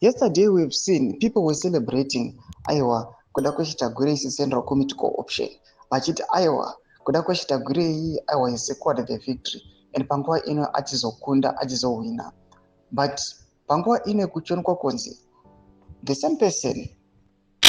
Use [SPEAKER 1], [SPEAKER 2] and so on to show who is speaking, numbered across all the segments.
[SPEAKER 1] Yesterday we've seen people were celebrating aiwa kuda kwechitagure isi Central Committee co-option vachiti aiwa kuda kwechitagure iyi aiwa is secured the victory and panguva ino achizokunda achizowina, but panguva ino kuchonekwa kunzi the same person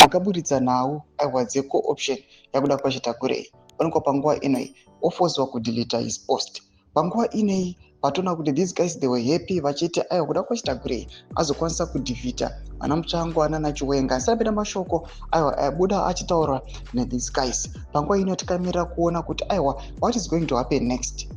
[SPEAKER 1] akaburitsa nhau aiwa dze-co-option yakuda kwechitagure onekwa panguva inoi ofosiwa kudeleta his post. Panguva inei patona kuti these guys they were happy vachiti aiwa kuda kwechitagure azokwanisa kudefeata ana Mutsvangu nana Chiwenga asapinda mashoko aiwa aibuda achitaura nethese guys. Panguva ino tikamirira kuona kuti aiwa what is going to happen next,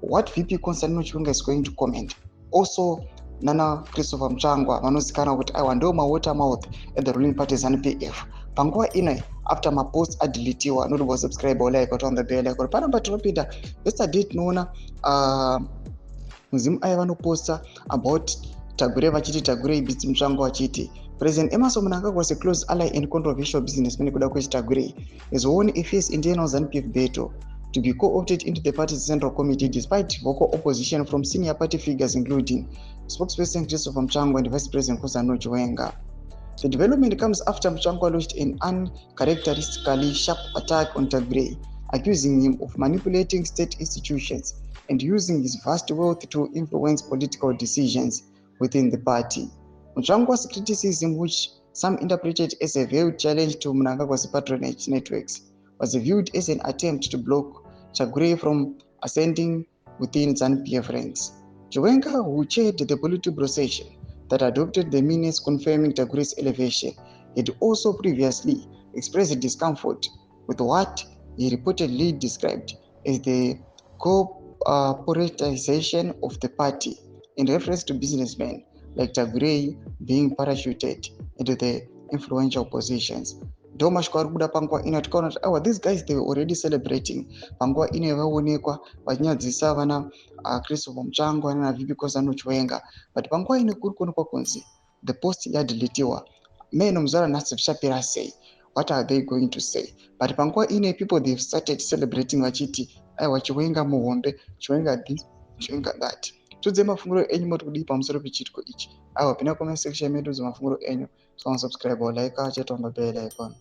[SPEAKER 1] what VP Constantino Chiwenga is going to comment. Also nana Christopher Mutsvangu vanozikana kuti aiwa ndo mawater mouth at the ruling party ZANU-PF. Panguva ino after mapost adeletiwa noti subscribe or like on the bell icon panapa tinopinda. Yesterday tinoona muzimu aya vanoposta about Tagure vachiti Tagure ibitsi Mutsvangu vachiti President Emerson Mnangagwa was a close ally and controversial businessman kuda kwechitagure is won a fierce internal ZANU-PF battle to be co-opted into the party's central committee despite vocal opposition from senior party figures including spokesperson Christopher Mutsvangu and Vice President Constantino Chiwenga. The development comes after Mutsvangu launched an uncharacteristically sharp attack on Tagure, accusing him of manipulating state institutions and using his vast wealth to influence political decisions within the party. Mutsvangu's criticism, which some interpreted as a veiled challenge to Mnangagwa's patronage networks, was viewed as an attempt to block Tagure from ascending within ZANU-PF ranks. Chiwenga, who chaired the political procession that adopted the minutes confirming Tagure's elevation, had also previously expressed discomfort with what he reportedly described as the corporatization of the party in reference to businessmen like Tagure being parachuted into the influential positions. Ndo mashoko ari kubuda panguva ino tikaona kuti these guys they were already celebrating panguva ino vaonekwa vachinyadzisa vana Christopher Mutsvangu nana VP Constantino Chiwenga, but panguva ino kuri kuonekwa kunzi the post yadeletiwa. Meno muzara nhasi zvichapera sei, what are they going to say? But panguva ino people they've started celebrating vachiti aiwa Chiwenga muhombe, Chiwenga this, Chiwenga that. Tudze mafunguro enyu moti kudii pamusoro pechitiko ichi. Aiwa pinda comment section medu mafunguro enyu, so subscribe or like chete on the bell icon.